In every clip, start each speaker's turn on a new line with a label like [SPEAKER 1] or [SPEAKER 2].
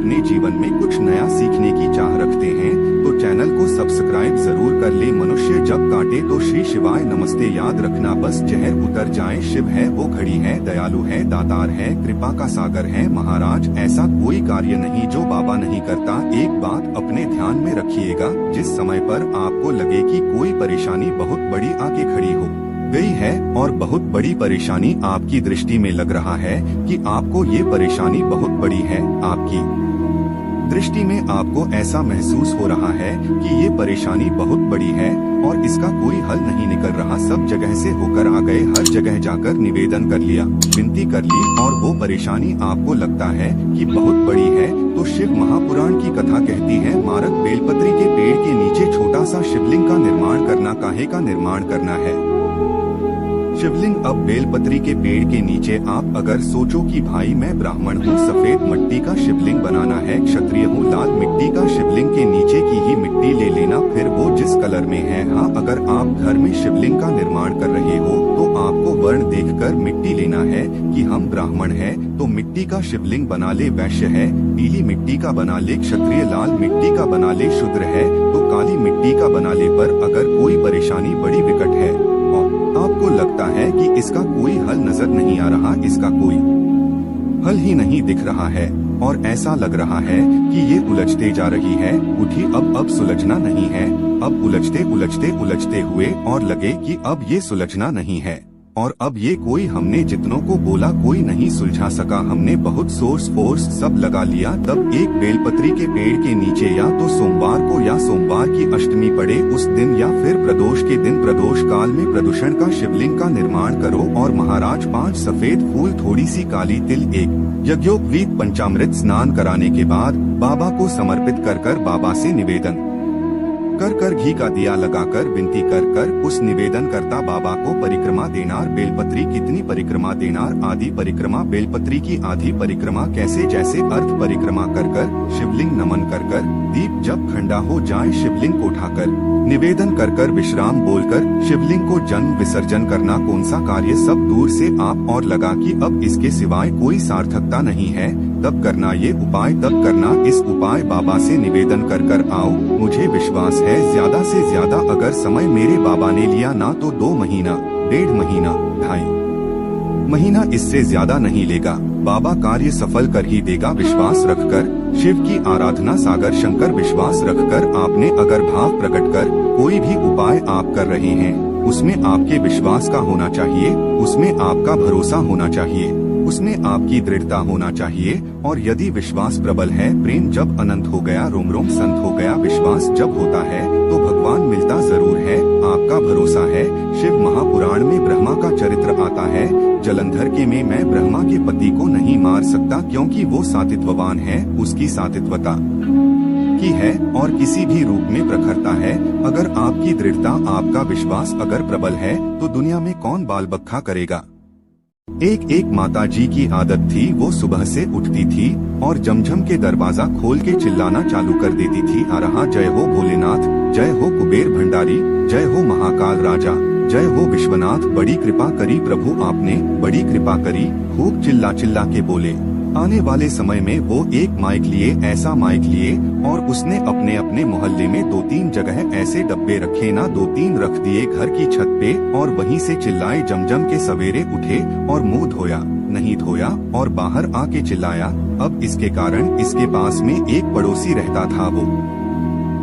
[SPEAKER 1] अपने जीवन में कुछ नया सीखने की चाह रखते हैं तो चैनल को सब्सक्राइब जरूर कर ले। मनुष्य जब काटे तो श्री शिवाय नमस्ते याद रखना, बस जहर उतर जाए। शिव है वो घड़ी है, दयालु है, दातार है, कृपा का सागर है महाराज। ऐसा कोई कार्य नहीं जो बाबा नहीं करता। एक बात अपने ध्यान में रखिएगा, जिस समय पर आपको लगे कि कोई परेशानी बहुत बड़ी आके खड़ी हो गई है और बहुत बड़ी परेशानी आपकी दृष्टि में लग रहा है कि आपको ये परेशानी बहुत बड़ी है, आपकी दृष्टि में आपको ऐसा महसूस हो रहा है कि ये परेशानी बहुत बड़ी है और इसका कोई हल नहीं निकल रहा। सब जगह से होकर आ गए, हर जगह जाकर निवेदन कर लिया, विनती कर ली और वो परेशानी आपको लगता है कि बहुत बड़ी है। तो शिव महापुराण की कथा कहती है, मारक बेलपत्री के पेड़ के नीचे छोटा सा शिवलिंग का निर्माण करना। काहे का निर्माण करना है शिवलिंग? अब बेलपत्री के पेड़ के नीचे आप अगर सोचो कि भाई मैं ब्राह्मण हूँ, सफेद मिट्टी का शिवलिंग बनाना है, क्षत्रिय हूँ, लाल मिट्टी का शिवलिंग के नीचे की ही मिट्टी ले लेना, फिर वो जिस कलर में है। हाँ, अगर आप घर में शिवलिंग का निर्माण कर रहे हो तो आपको वर्ण देखकर मिट्टी लेना है कि हम ब्राह्मण हैं तो मिट्टी का शिवलिंग बना ले, वैश्य है पीली मिट्टी का बना ले, क्षत्रिय लाल मिट्टी का बना ले, शूद्र है तो काली मिट्टी का बना ले। पर अगर कोई परेशानी बड़ी विकट है आपको लगता है कि इसका कोई हल नजर नहीं आ रहा, इसका कोई हल ही नहीं दिख रहा है और ऐसा लग रहा है कि ये उलझते जा रही है, उठी अब सुलझना नहीं है। अब उलझते हुए और लगे कि अब ये सुलझना नहीं है और अब ये कोई हमने जितनों को बोला कोई नहीं सुलझा सका। हमने बहुत फोर्स सब लगा लिया। तब एक बेलपत्री के पेड़ के नीचे या तो सोमवार को या सोमवार की अष्टमी पड़े उस दिन या फिर प्रदोष के दिन प्रदोष काल में प्रदूषण का शिवलिंग का निर्माण करो और महाराज 5 सफेद फूल, थोड़ी सी काली तिल, एक यज्ञोपवीत पंचामृत स्नान कराने के बाद बाबा को समर्पित कर बाबा से निवेदन कर घी का दिया लगाकर विनती कर उस निवेदन करता बाबा को परिक्रमा देनार बेलपत्री कितनी परिक्रमा देनार? आधी परिक्रमा बेलपत्री की आधी परिक्रमा कैसे? जैसे अर्थ परिक्रमा कर शिवलिंग नमन कर दीप जब ठंडा हो जाए शिवलिंग को उठाकर निवेदन कर विश्राम बोलकर शिवलिंग को जन्म विसर्जन करना। कौन सा कार्य सब दूर से आप और लगा कि अब इसके सिवाय कोई सार्थकता नहीं है, तब करना ये उपाय, तब करना इस उपाय। बाबा से निवेदन कर आओ, मुझे विश्वास है ज्यादा से ज्यादा अगर समय मेरे बाबा ने लिया ना तो 2 महीना, 1.5 महीना, 2.5 महीना, इससे ज्यादा नहीं लेगा। बाबा कार्य सफल कर ही देगा। विश्वास रखकर शिव की आराधना सागर शंकर विश्वास रखकर आपने अगर भाव प्रकट कर कोई भी उपाय आप कर रहे हैं उसमें आपके विश्वास का होना चाहिए, उसमें आपका भरोसा होना चाहिए, उसमें आपकी दृढ़ता होना चाहिए। और यदि विश्वास प्रबल है, प्रेम जब अनंत हो गया, रोम रोम संत हो गया। विश्वास जब होता है तो भगवान मिलता जरूर है, आपका भरोसा है। शिव महापुराण में ब्रह्मा का चरित्र आता है। जलंधर के में मैं ब्रह्मा के पति को नहीं मार सकता क्योंकि वो सातित्ववान है, उसकी सातित्वता की है और किसी भी रूप में प्रखरता है। अगर आपकी दृढ़ता, आपका विश्वास अगर प्रबल है तो दुनिया में कौन बाल बक्खा करेगा। एक माता जी की आदत थी, वो सुबह से उठती थी और जमझम के दरवाजा खोल के चिल्लाना चालू कर देती थी, आ रहा जय हो भोलेनाथ, जय हो कुबेर भंडारी, जय हो महाकाल राजा, जय हो विश्वनाथ। बड़ी कृपा करी प्रभु आपने, बड़ी कृपा करी। खूब चिल्ला के बोले। आने वाले समय में वो एक माइक लिए, ऐसा माइक लिए और उसने अपने अपने मोहल्ले में 2-3 जगह ऐसे डब्बे रखे ना, 2-3 रख दिए घर की छत पे और वहीं से चिल्लाए। जमजम के सवेरे उठे और मुंह धोया, नहीं धोया और बाहर आके चिल्लाया। अब इसके कारण इसके पास में एक पड़ोसी रहता था, वो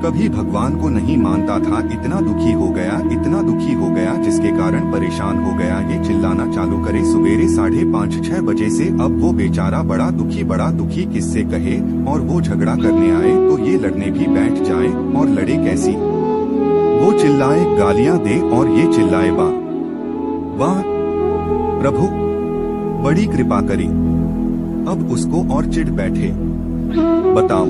[SPEAKER 1] कभी भगवान को नहीं मानता था। इतना दुखी हो गया जिसके कारण परेशान हो गया। ये चिल्लाना चालू करे सुबेरे 5:30-6 बजे से। अब वो बेचारा बड़ा दुखी किससे कहे और वो झगड़ा करने आए तो ये लड़ने भी बैठ जाए और लड़े कैसी। वो चिल्लाए, गालियां दे और ये चिल्लाए, वाह प्रभु बड़ी कृपा करी। अब उसको और चिढ़ बैठे। बताओ,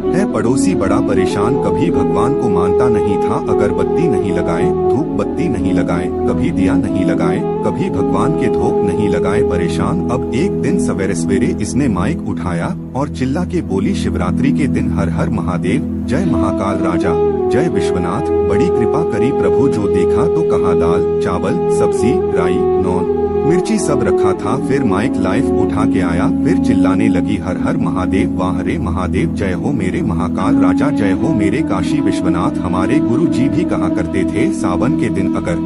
[SPEAKER 1] है पड़ोसी बड़ा परेशान, कभी भगवान को मानता नहीं था। अगरबत्ती नहीं लगाए, धूप बत्ती नहीं लगाए, कभी दिया नहीं लगाए, कभी भगवान के धूप नहीं लगाए, परेशान। अब एक दिन सवेरे इसने माइक उठाया और चिल्ला के बोली, शिवरात्रि के दिन हर हर महादेव, जय महाकाल राजा, जय विश्वनाथ, बड़ी कृपा करी प्रभु। जो देखा तो कहा दाल चावल सब्जी राई नॉन मिर्ची सब रखा था, फिर माइक लाइफ उठा के आया, फिर चिल्लाने लगी हर हर महादेव, वाह रे महादेव, जय हो मेरे महाकाल राजा, जय हो मेरे काशी विश्वनाथ। हमारे गुरु जी भी कहा करते थे, सावन के दिन अगर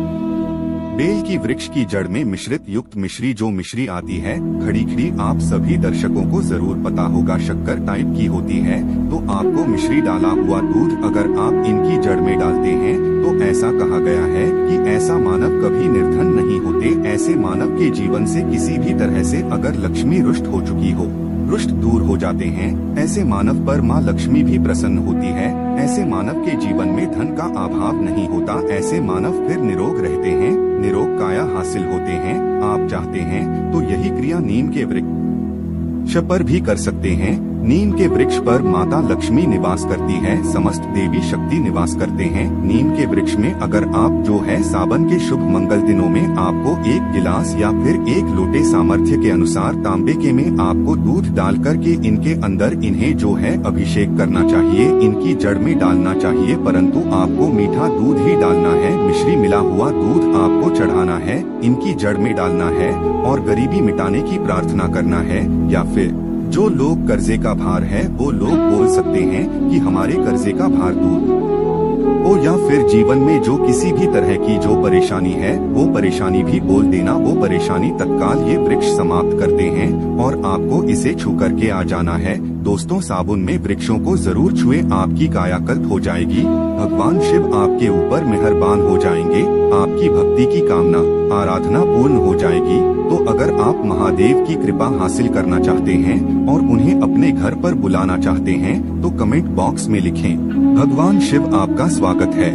[SPEAKER 1] बेल की वृक्ष की जड़ में मिश्रित युक्त मिश्री, जो मिश्री आती है खड़ी खड़ी, आप सभी दर्शकों को जरूर पता होगा शक्कर टाइप की होती है, तो आपको मिश्री डाला हुआ दूध अगर आप इनकी जड़ में डालते हैं तो ऐसा कहा गया है कि ऐसा मानव कभी निर्धन नहीं होते। ऐसे मानव के जीवन से किसी भी तरह से अगर लक्ष्मी रुष्ट हो चुकी हो, रुष्ट दूर हो जाते हैं। ऐसे मानव पर माँ लक्ष्मी भी प्रसन्न होती है। ऐसे मानव के जीवन में धन का अभाव नहीं होता। ऐसे मानव फिर निरोग रहते हैं, निरोग काया हासिल होते हैं। आप चाहते हैं तो यही क्रिया नीम के वृक्ष पर भी कर सकते हैं। नीम के वृक्ष पर माता लक्ष्मी निवास करती है, समस्त देवी शक्ति निवास करते हैं। नीम के वृक्ष में अगर आप जो है सावन के शुभ मंगल दिनों में आपको 1 गिलास या फिर 1 लोटे सामर्थ्य के अनुसार तांबे के में आपको दूध डाल करके इनके अंदर इन्हें जो है अभिषेक करना चाहिए, इनकी जड़ में डालना चाहिए, परंतु आपको मीठा दूध ही डालना है। मिश्री मिला हुआ दूध आपको चढ़ाना है, इनकी जड़ में डालना है और गरीबी मिटाने की प्रार्थना करना है। या फिर जो लोग कर्जे का भार है वो लोग बोल सकते हैं कि हमारे कर्जे का भार दूर हो, या फिर जीवन में जो किसी भी तरह की जो परेशानी है वो परेशानी भी बोल देना, वो परेशानी तत्काल ये वृक्ष समाप्त करते हैं और आपको इसे छू करके आ जाना है। दोस्तों, साबुन में वृक्षों को जरूर छुए, आपकी कायाकल्प हो जाएगी। भगवान शिव आपके ऊपर मेहरबान हो जाएंगे, आपकी भक्ति की कामना आराधना पूर्ण हो जाएगी। तो अगर आप महादेव की कृपा हासिल करना चाहते हैं और उन्हें अपने घर पर बुलाना चाहते हैं तो कमेंट बॉक्स में लिखें, भगवान शिव आपका स्वागत है।